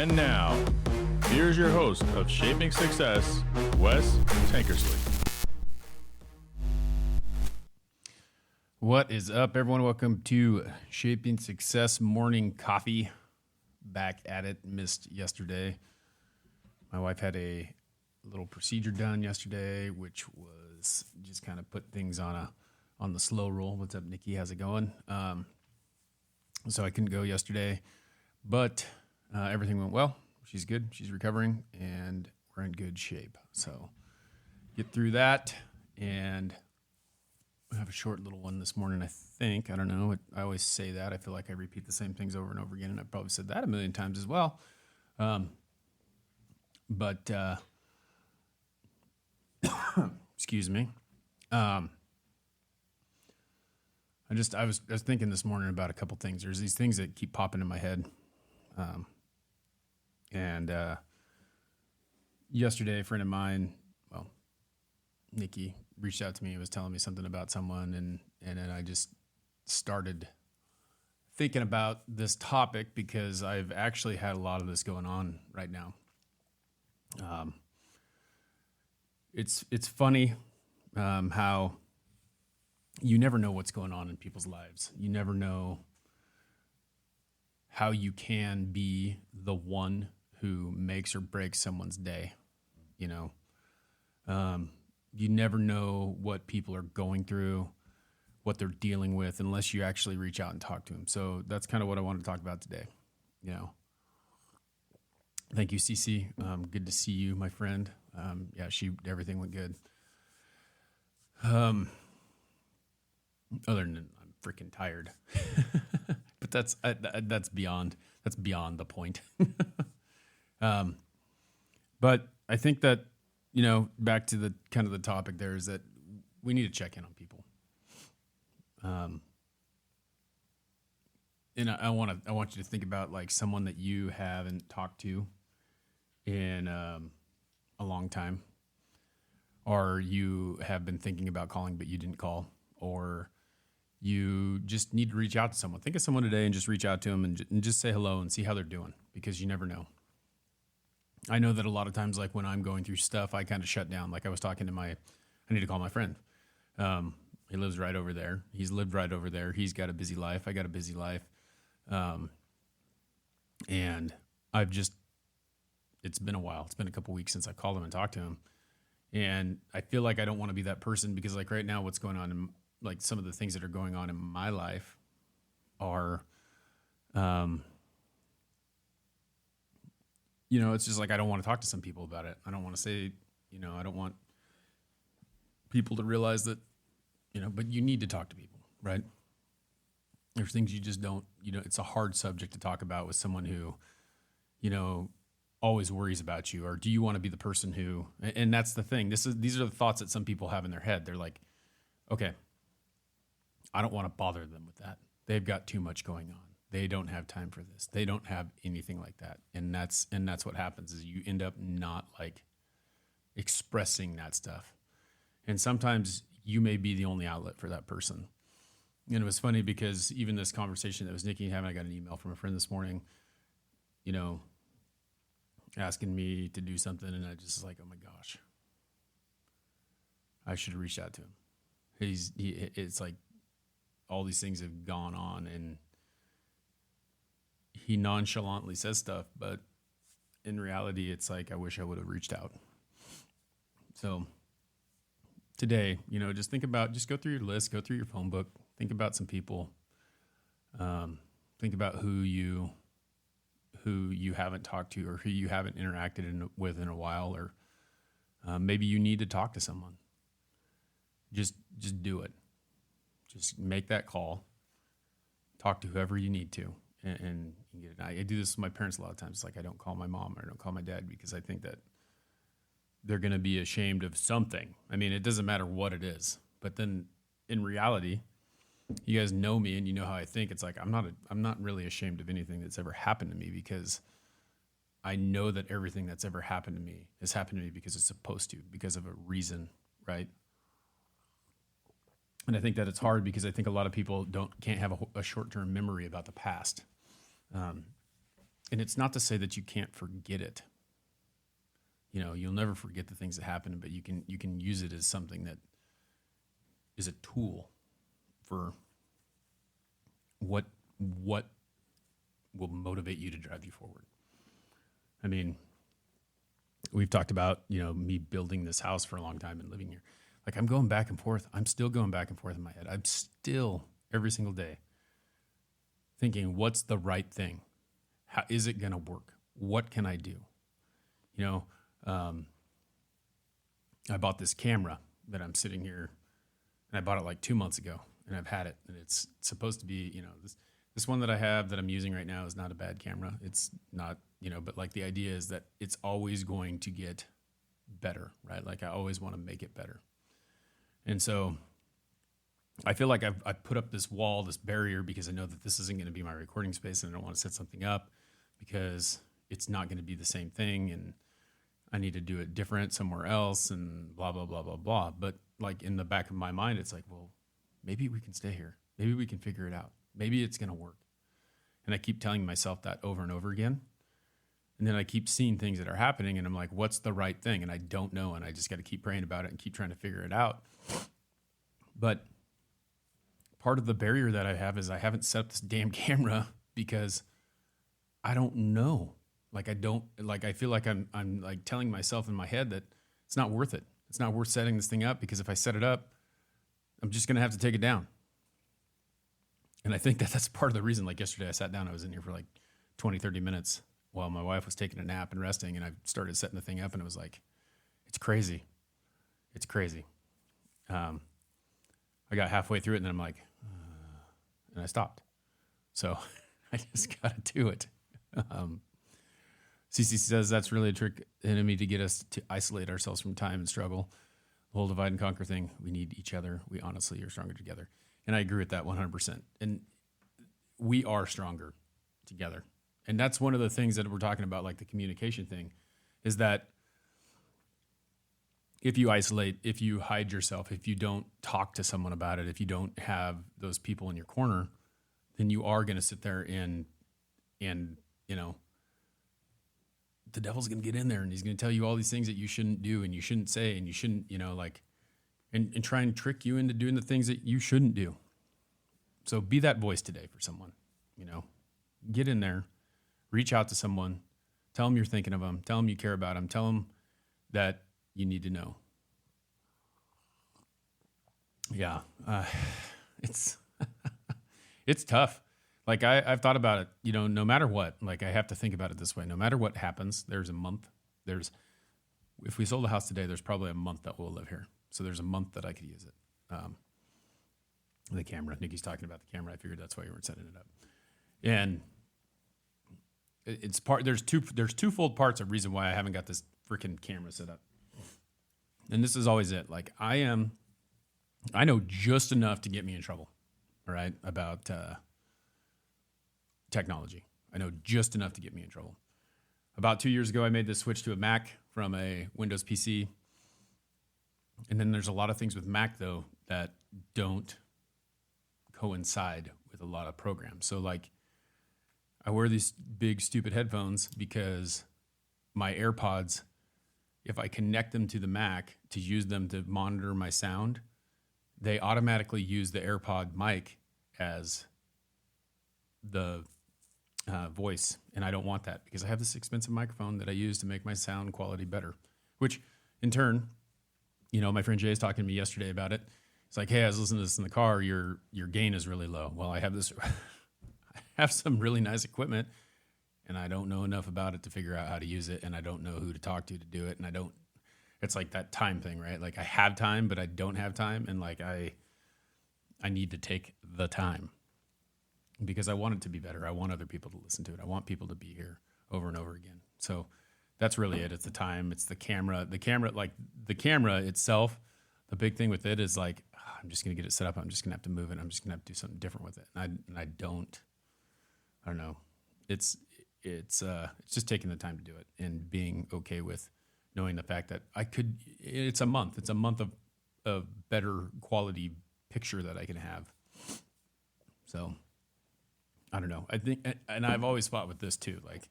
And now, here's your host of Shaping Success, Wes Tankersley. What is up, everyone? Welcome to Shaping Success Morning Coffee. Back at it. Missed yesterday. My wife had a little procedure done yesterday, which was just kind of put things on the slow roll. What's up, Nikki? How's it going? So I couldn't go yesterday, but everything went well. She's good. She's recovering, and we're in good shape. So get through that, and I have a short little one this morning, I think. I don't know. I always say that. I feel like I repeat the same things over and over again, and I've probably said that a million times as well. Excuse me. I was thinking this morning about a couple things. There's these things that keep popping in my head. Yesterday, a friend of mine, Nikki, reached out to me and was telling me something about someone, and then I just started thinking about this topic because I've actually had a lot of this going on right now. It's funny how you never know what's going on in people's lives. You never know how you can be the one who makes or breaks someone's day, you know. You never know what people are going through, what they're dealing with, unless you actually reach out and talk to them. So that's kind of what I want to talk about today. You know, thank you, Cece. Good to see you, my friend. Everything went good. Other than I'm freaking tired, but that's beyond the point. But I think that, you know, back to the kind of the topic there is that we need to check in on people. And I want you to think about like someone that you haven't talked to in a long time, or you have been thinking about calling but you didn't call, or you just need to reach out to someone. Think of someone today and just reach out to them and just say hello and see how they're doing, because you never know. I know that a lot of times, like when I'm going through stuff, I kind of shut down. Like I was talking to I need to call my friend. He lives right over there. He's lived right over there. He's got a busy life. I got a busy life. And it's been a while. It's been a couple weeks since I called him and talked to him. And I feel like I don't want to be that person, because like right now, what's going on in like some of the things that are going on in my life are, you know, it's just like I don't want to talk to some people about it. I don't want to say, you know, I don't want people to realize that, you know, but you need to talk to people, right? There's things you just don't, you know, it's a hard subject to talk about with someone who, you know, always worries about you. Or do you want to be the person who, and that's the thing. These are the thoughts that some people have in their head. They're like, okay, I don't want to bother them with that. They've got too much going on. They don't have time for this. They don't have anything like that. And that's what happens is you end up not like expressing that stuff. And sometimes you may be the only outlet for that person. And it was funny because even this conversation that was Nikki having, I got an email from a friend this morning, you know, asking me to do something. And I just was like, oh my gosh, I should have reached out to him. It's like all these things have gone on, and he nonchalantly says stuff, but in reality, it's like, I wish I would have reached out. So today, you know, just go through your list, go through your phone book, think about some people, think about who you haven't talked to, or who you haven't interacted with in a while, or maybe you need to talk to someone. Just do it. Just make that call, talk to whoever you need to. And get it. I do this with my parents a lot of times. It's like I don't call my mom or I don't call my dad because I think that they're going to be ashamed of something. I mean, it doesn't matter what it is. But then in reality, you guys know me and you know how I think. It's like I'm not really ashamed of anything that's ever happened to me, because I know that everything that's ever happened to me has happened to me because it's supposed to, because of a reason, right? And I think that it's hard because I think a lot of people can't have a short-term memory about the past. And it's not to say that you can't forget it. You know, you'll never forget the things that happen, but you can use it as something that is a tool for what will motivate you to drive you forward. I mean, we've talked about, you know, me building this house for a long time and living here. Like, I'm going back and forth. I'm still going back and forth in my head. I'm still every single day thinking, what's the right thing? How is it going to work? What can I do? You know, I bought this camera that I'm sitting here, and I bought it like 2 months ago, and I've had it, and it's supposed to be, you know, this one that I have that I'm using right now is not a bad camera. It's not, you know, but like the idea is that it's always going to get better, right? Like I always want to make it better. And so I feel like I've put up this wall, this barrier, because I know that this isn't going to be my recording space, and I don't want to set something up because it's not going to be the same thing, and I need to do it different somewhere else, and blah, blah, blah, blah, blah. But like in the back of my mind, it's like, well, maybe we can stay here. Maybe we can figure it out. Maybe it's going to work. And I keep telling myself that over and over again. And then I keep seeing things that are happening, and I'm like, what's the right thing? And I don't know. And I just got to keep praying about it and keep trying to figure it out. But part of the barrier that I have is I haven't set up this damn camera because I don't know. Like I feel like I'm like telling myself in my head that it's not worth it. It's not worth setting this thing up, because if I set it up, I'm just going to have to take it down. And I think that that's part of the reason. Like yesterday I sat down, I was in here for like 20, 30 minutes while my wife was taking a nap and resting. And I started setting the thing up, and it was like, it's crazy. It's crazy. I got halfway through it, and then I'm like, and I stopped. So I just got to do it. CC says that's really a trick enemy to get us to isolate ourselves from time and struggle. The whole divide and conquer thing. We need each other. We honestly are stronger together. And I agree with that 100%. And we are stronger together. And that's one of the things that we're talking about, like the communication thing, is that if you isolate, if you hide yourself, if you don't talk to someone about it, if you don't have those people in your corner, then you are going to sit there and, you know, the devil's going to get in there, and he's going to tell you all these things that you shouldn't do and you shouldn't say, and you shouldn't, you know, like, and try and trick you into doing the things that you shouldn't do. So be that voice today for someone, you know, get in there, reach out to someone, tell them you're thinking of them, tell them you care about them, tell them that you need to know. Yeah. It's, it's tough. Like I've thought about it, you know, no matter what, like I have to think about it this way. No matter what happens, there's a month. If we sold the house today, there's probably a month that we'll live here. So there's a month that I could use it. The camera, Nikki's talking about the camera. I figured that's why you weren't setting it up. And it's there's twofold parts of reason why I haven't got this freaking camera set up. And this is always it. Like I know just enough to get me in trouble. All right. About, technology. I know just enough to get me in trouble. About 2 years ago, I made this switch to a Mac from a Windows PC. And then there's a lot of things with Mac, though, that don't coincide with a lot of programs. So, like, I wear these big, stupid headphones because my AirPods, if I connect them to the Mac to use them to monitor my sound, they automatically use the AirPod mic as the voice, and I don't want that because I have this expensive microphone that I use to make my sound quality better, which in turn, you know, my friend Jay is talking to me yesterday about it. It's like, hey, I was listening to this in the car. Your gain is really low. Well, I have this, I have some really nice equipment, and I don't know enough about it to figure out how to use it, and I don't know who to talk to do it, and it's like that time thing, right? Like I have time, but I don't have time, and like I need to take the time. Because I want it to be better. I want other people to listen to it. I want people to be here over and over again. So that's really it. It's the time. It's the camera. The camera itself, the big thing with it is like, I'm just going to get it set up. I'm just going to have to move it. I'm just going to have to do something different with it. And I don't know. It's just taking the time to do it and being okay with knowing the fact that it's a month. It's a month of better quality picture that I can have. So I don't know. I think, and I've always fought with this too. Like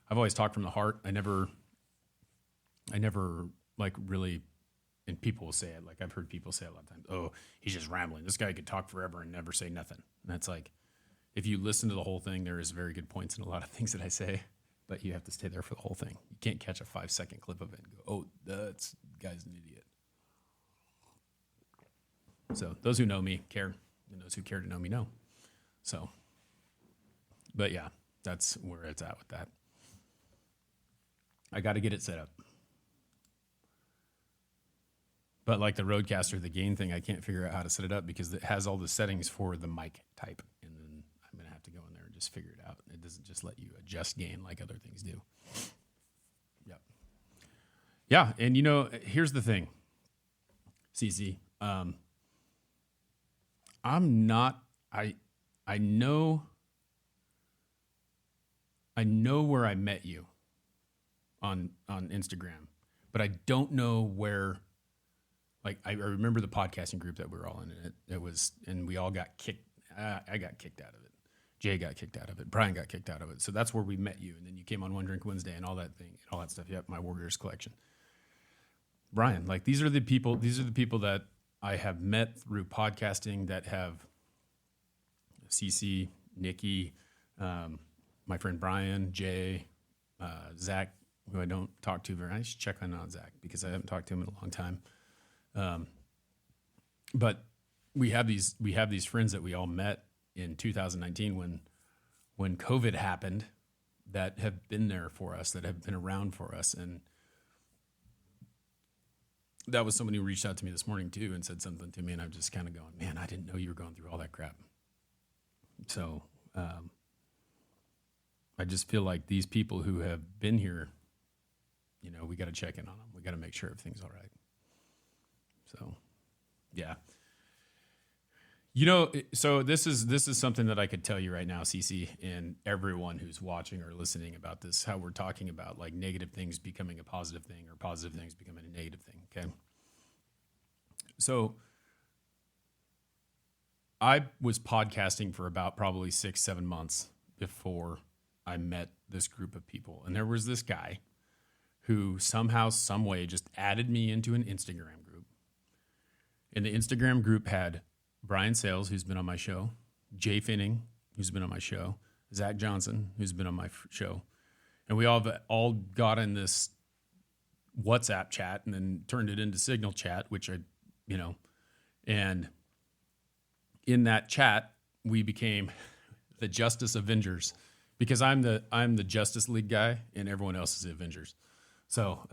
I've always talked from the heart. I never like really, and people will say it, like I've heard people say a lot of times, oh, he's just rambling. This guy could talk forever and never say nothing. And that's like, if you listen to the whole thing, there is very good points in a lot of things that I say, but you have to stay there for the whole thing. You can't catch a 5-second clip of it and go, oh, that's guy's an idiot. So those who know me care, and those who care to know me know. So, but yeah, that's where it's at with that. I got to get it set up. But like the Rodecaster, the gain thing, I can't figure out how to set it up because it has all the settings for the mic type. And then I'm going to have to go in there and just figure it out. It doesn't just let you adjust gain like other things do. Yep. Yeah. And you know, here's the thing, CC. I'm not, I know where I met you on Instagram, but I don't know where. Like I remember the podcasting group that we were all in. It was, and we all got kicked. I got kicked out of it. Jay got kicked out of it. Brian got kicked out of it. So that's where we met you. And then you came on One Drink Wednesday and all that thing, and all that stuff. Yep, my Warriors collection. Brian, like these are the people that I have met through podcasting that have CC, Nikki, my friend Brian, Jay, Zach, who I don't talk to very much. I should check on Zach because I haven't talked to him in a long time. But we have these friends that we all met in 2019 when COVID happened that have been there for us, that have been around for us. And that was someone who reached out to me this morning too and said something to me. And I'm just kind of going, man, I didn't know you were going through all that crap. So, I just feel like these people who have been here, you know, we got to check in on them. We got to make sure everything's all right. So, yeah. You know, so this is something that I could tell you right now, CC, and everyone who's watching or listening about this, how we're talking about like negative things becoming a positive thing or positive things becoming a negative thing, okay? So I was podcasting for about probably 6-7 months before I met this group of people. And there was this guy who somehow, some way just added me into an Instagram group. And the Instagram group had Brian Sales, who's been on my show, Jay Finning, who's been on my show, Zach Johnson, who's been on my show. And we all got in this WhatsApp chat and then turned it into Signal chat, which and in that chat, we became the Justice Avengers because I'm the Justice League guy and everyone else is the Avengers. So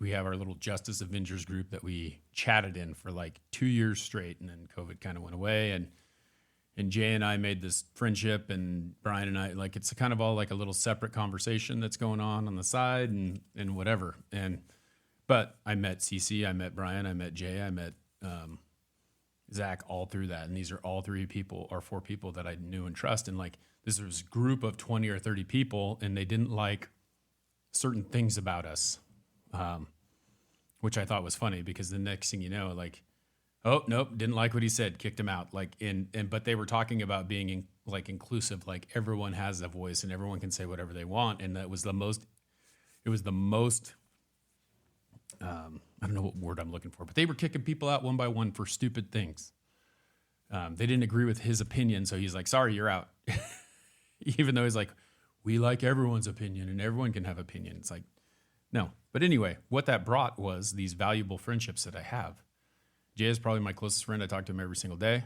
we have our little Justice Avengers group that we chatted in for like 2 years straight, and then COVID kind of went away, and Jay and I made this friendship, and Brian and I, like it's kind of all like a little separate conversation that's going on the side and whatever. But I met CC, I met Brian, I met Jay, I met Zach all through that, and these are all 4 people that I knew and trust, and like this was a group of 20 or 30 people, and they didn't like certain things about us, which I thought was funny because the next thing you know, like, oh nope, didn't like what he said, kicked him out. Like but they were talking about being inclusive, like everyone has a voice and everyone can say whatever they want, and that was the most. It was the most. I don't know what word I'm looking for, but they were kicking people out one by one for stupid things. They didn't agree with his opinion, so he's like, "Sorry, you're out," even though he's like. We like everyone's opinion and everyone can have opinion. It's like, no. But anyway, what that brought was these valuable friendships that I have. Jay is probably my closest friend. I talk to him every single day.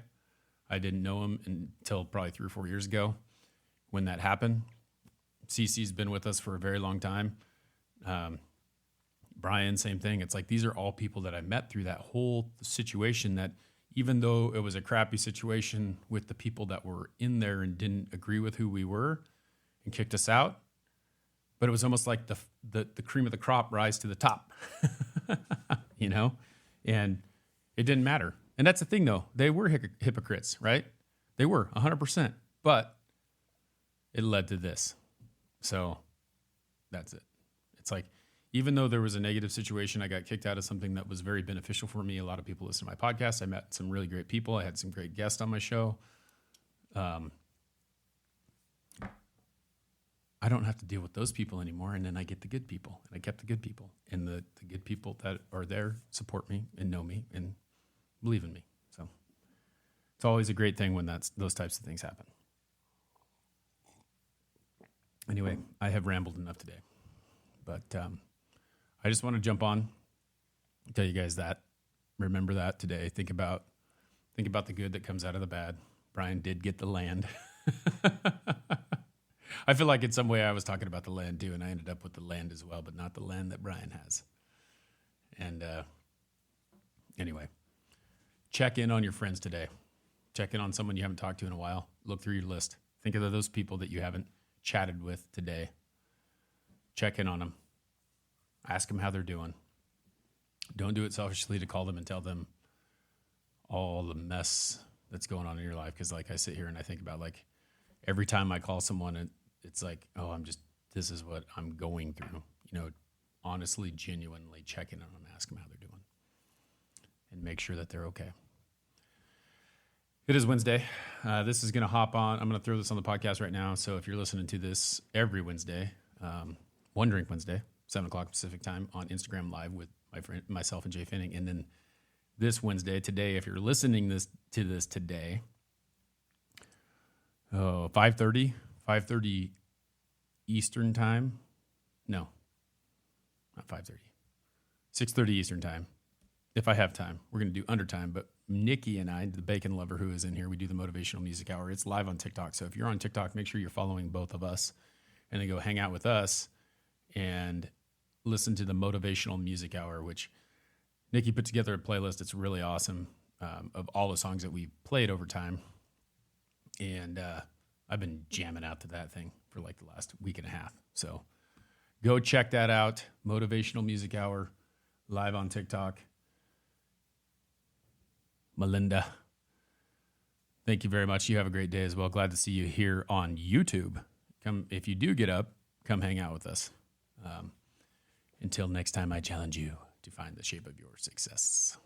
I didn't know him until probably 3 or 4 years ago when that happened. CC's been with us for a very long time. Brian, same thing. It's like these are all people that I met through that whole situation that even though it was a crappy situation with the people that were in there and didn't agree with who we were, and kicked us out, but it was almost like the cream of the crop rise to the top, you know, and it didn't matter. And that's the thing, though. They were hypocrites, right? They were 100%, but it led to this. So that's it. It's like, even though there was a negative situation, I got kicked out of something that was very beneficial for me. A lot of people listen to my podcast. I met some really great people. I had some great guests on my show. I don't have to deal with those people anymore. And then I get the good people, and I kept the good people, and the good people that are there support me and know me and believe in me. So it's always a great thing when those types of things happen. Anyway, I have rambled enough today, but I just want to jump on, tell you guys that. Remember that today. Think about the good that comes out of the bad. Brian did get the land. I feel like in some way I was talking about the land too, and I ended up with the land as well, but not the land that Brian has. And anyway, check in on your friends today. Check in on someone you haven't talked to in a while. Look through your list. Think of those people that you haven't chatted with today. Check in on them. Ask them how they're doing. Don't do it selfishly to call them and tell them all the mess that's going on in your life. Because like I sit here and I think about like every time I call someone, it's like, oh, this is what I'm going through. You know, honestly, genuinely check in on them, ask them how they're doing, and make sure that they're okay. It is Wednesday. This is going to hop on. I'm going to throw this on the podcast right now. So if you're listening to this every Wednesday, One Drink Wednesday, 7 o'clock Pacific time on Instagram Live with my friend, myself and Jay Finning. And then this Wednesday, today, if you're listening to this today, 5:30 Eastern time. No, not 5:30. 6:30 Eastern time. If I have time, we're going to do under time. But Nikki and I, the bacon lover who is in here, we do the Motivational Music Hour. It's live on TikTok. So if you're on TikTok, make sure you're following both of us and then go hang out with us and listen to the Motivational Music Hour, which Nikki put together a playlist. It's really awesome of all the songs that we played over time. And I've been jamming out to that thing for like the last week and a half. So go check that out. Motivational Music Hour, live on TikTok. Melinda, thank you very much. You have a great day as well. Glad to see you here on YouTube. If you do get up, come hang out with us. Until next time, I challenge you to find the shape of your success.